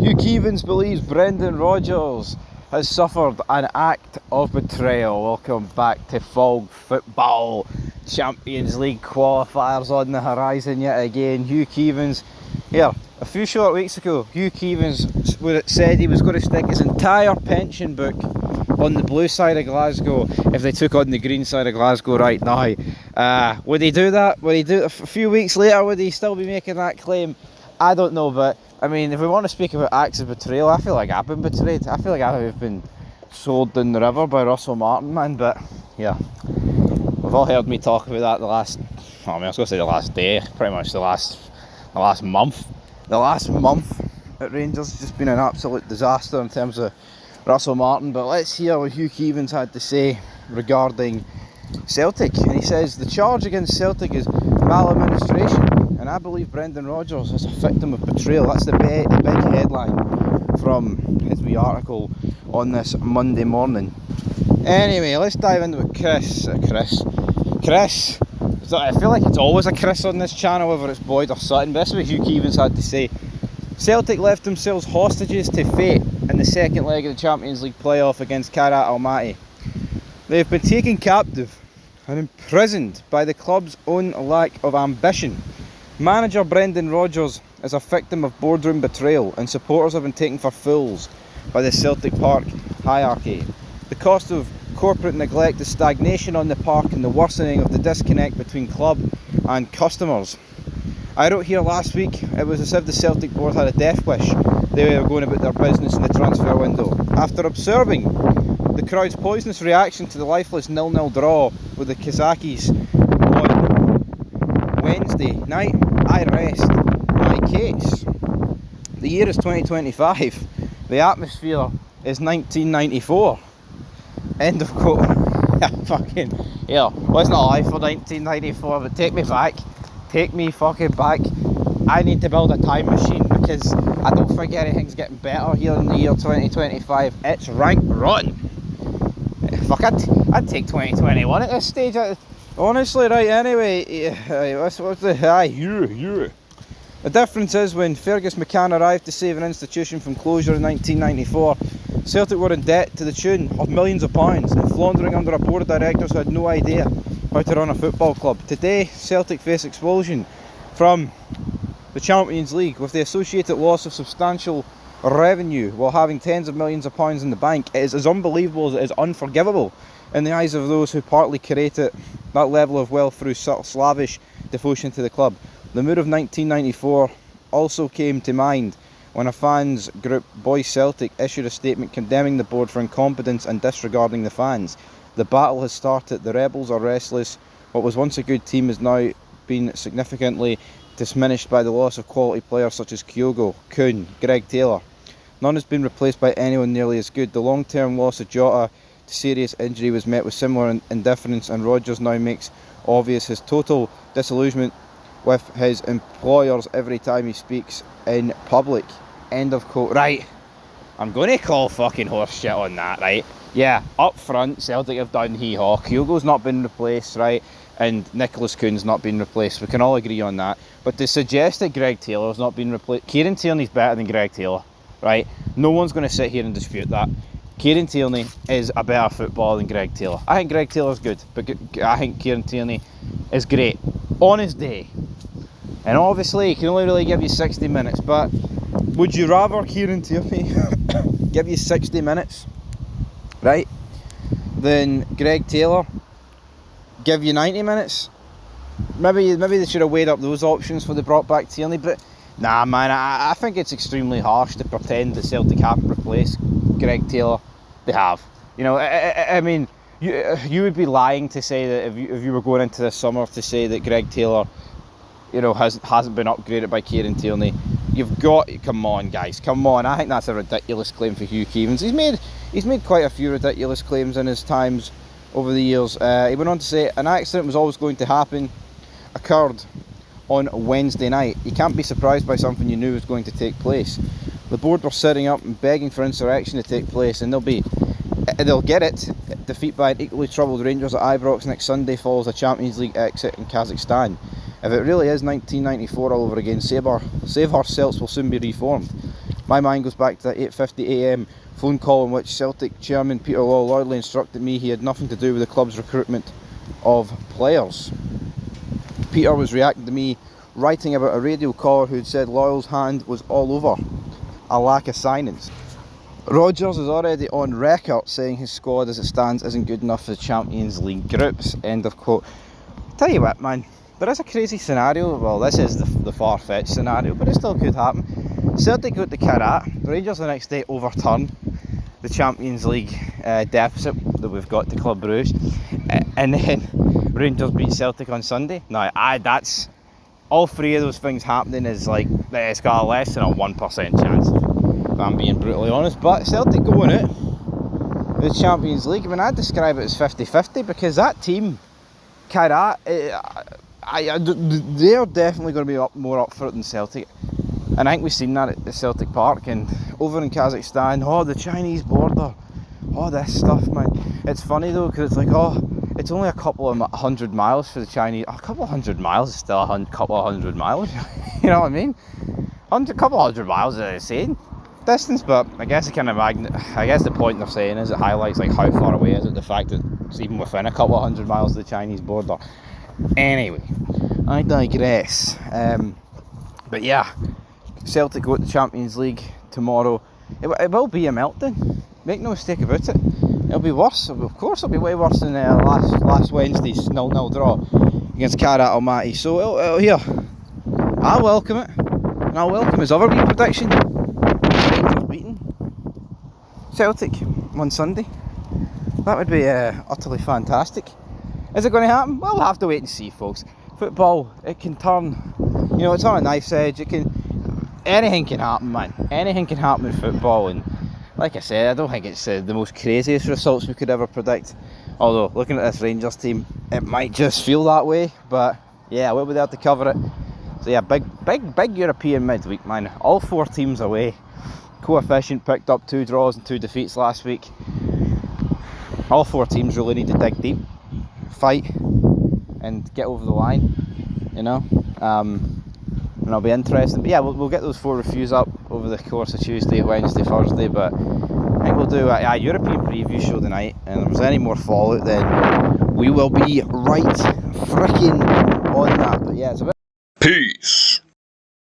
Hugh Keevins believes Brendan Rodgers has suffered an act of betrayal. Welcome back to Fog Football. Champions League qualifiers on the horizon yet again. Hugh Keevins here. A few short weeks ago, Hugh Keevins said he was going to stick his entire pension book on the blue side of Glasgow if they took on the green side of Glasgow right now. Would he do that? Would he do it a few weeks later? Would he still be making that claim? I don't know, but I mean, if we want to speak about acts of betrayal, I feel like I've been betrayed. I feel like I've been sold down the river by Russell Martin, man. But yeah, we've all heard me talk about that the last, I was going to say the last day, pretty much the last month. The last month at Rangers has just been an absolute disaster in terms of Russell Martin. But let's hear what Hugh Keevins had to say regarding Celtic. And he says the charge against Celtic is maladministration. And I believe Brendan Rodgers is a victim of betrayal. That's the big headline from his wee article on this Monday morning. Anyway, let's dive into it. Chris. I feel like it's always a Chris on this channel, whether it's Boyd or Sutton. But this is what Hugh Keevins had to say. Celtic left themselves hostages to fate in the second leg of the Champions League playoff against Karat Almaty. They have been taken captive and imprisoned by the club's own lack of ambition. Manager Brendan Rodgers is a victim of boardroom betrayal, and supporters have been taken for fools by the Celtic Park hierarchy. The cost of corporate neglect is stagnation on the park and the worsening of the disconnect between club and customers. I wrote here last week, it was as if the Celtic board had a death wish. They were going about their business in the transfer window. After observing the crowd's poisonous reaction to the lifeless 0-0 draw with the Kazakhs on Wednesday night, I rest my case. The year is 2025. The atmosphere is 1994. End of quote. Fucking yeah, wasn't alive for 1994, but take me back. Take me fucking back. I need to build a time machine because I don't think anything's getting better here in the year 2025. It's rank rotten. Fuck, I'd take 2021 at this stage. Honestly, right, anyway, what's the Hugh. The difference is when Fergus McCann arrived to save an institution from closure in 1994, Celtic were in debt to the tune of millions of pounds and floundering under a board of directors who had no idea how to run a football club. Today, Celtic face expulsion from the Champions League with the associated loss of substantial revenue while having tens of millions of pounds in the bank. It is as unbelievable as it is unforgivable in the eyes of those who partly created that level of wealth through slavish devotion to the club. The mood of 1994 also came to mind when a fans group, Boys Celtic, issued a statement condemning the board for incompetence and disregarding the fans. The battle has started, the rebels are restless. What was once a good team has now been significantly diminished by the loss of quality players such as Kyogo, Kuhn, Greg Taylor. None has been replaced by anyone nearly as good. The long-term loss of Jota to serious injury was met with similar indifference, and Rodgers now makes obvious his total disillusionment with his employers every time he speaks in public. End of quote. Right, I'm going to call fucking horse shit on that, right? Yeah, up front, Celtic have done hee-haw. Kyogo's not been replaced, right? And Nicholas Kuhn's not been replaced. We can all agree on that. But to suggest that Greg Taylor's not been replaced... Kieran Tierney's better than Greg Taylor, right? No one's going to sit here and dispute that. Kieran Tierney is a better footballer than Greg Taylor. I think Greg Taylor's good, but I think Kieran Tierney is great on his day. And obviously, he can only really give you 60 minutes, but would you rather Kieran Tierney give you 60 minutes, right, than Greg Taylor give you 90 minutes? Maybe they should have weighed up those options for the brought back Tierney, but nah, man, I think it's extremely harsh to pretend that Celtic haven't replaced Greg Taylor. They have. You know, I mean, you would be lying to say that if you were going into this summer to say that Greg Taylor, you know, hasn't been upgraded by Kieran Tierney. You've got, come on guys, come on. I think that's a ridiculous claim for Hugh Keevins. He's made quite a few ridiculous claims in his times over the years. He went on to say an accident was always going to happen, occurred on Wednesday night. You can't be surprised by something you knew was going to take place. The board were sitting up and begging for insurrection to take place, and they'll get it. Defeat by an equally troubled Rangers at Ibrox next Sunday follows a Champions League exit in Kazakhstan. If it really is 1994 all over again, Save Our Celts will soon be reformed. My mind goes back to that 8:50 AM phone call in which Celtic chairman Peter Law loudly instructed me he had nothing to do with the club's recruitment of players. Peter was reacting to me writing about a radio caller who had said Loyal's hand was all over a lack of signings. Rodgers is already on record saying his squad as it stands isn't good enough for the Champions League groups. End of quote. Tell you what, man, there is a crazy scenario. Well, this is the far-fetched scenario, but it still could happen. Celtic go to Karat, Rangers the next day overturn the Champions League deficit that we've got to Club Brugge, and then Rangers beat Celtic on Sunday. Now, that's all three of those things happening is like it's got a less than a 1% chance, if I'm being brutally honest. But Celtic going out the Champions League, I mean, I'd describe it as 50-50 because that team, Karat, they're definitely going to be more up for it than Celtic. And I think we've seen that at the Celtic Park and over in Kazakhstan. Oh, the Chinese border, oh, this stuff, man. It's funny though, because it's like, oh, it's only a couple of 100 miles for the Chinese. A couple of 100 miles is still a couple of 100 miles. You know what I mean? Couple of 100 miles is insane distance, but I guess it kind of I guess the point they're saying is it highlights like how far away is it, the fact that it's even within a couple of 100 miles of the Chinese border. Anyway, I digress. But yeah, Celtic go to the Champions League tomorrow. It will be a meltdown. Make no mistake about it. It'll be worse. Of course, it'll be way worse than last Wednesday's 0-0 draw against Karat Almaty. So here, I'll welcome it, and I'll welcome his other wee prediction. Rangers beating Celtic on Sunday. That would be utterly fantastic. Is it going to happen? Well, we'll have to wait and see, folks. Football, it can turn, it's on a knife's edge. Anything can happen, man. Anything can happen in football, and like I said, I don't think it's the most craziest results we could ever predict. Although, looking at this Rangers team, it might just feel that way. But yeah, we'll be there to cover it. So yeah, big European midweek, man. All four teams away. Coefficient picked up 2 draws and 2 defeats last week. All four teams really need to dig deep, fight, and get over the line. And it'll be interesting. But yeah, we'll get those 4 reviews up over the course of Tuesday, Wednesday, Thursday. But I think we'll do a European preview show tonight. And if there's any more fallout, then we will be right fricking on that. But yeah, it's a bit. Peace.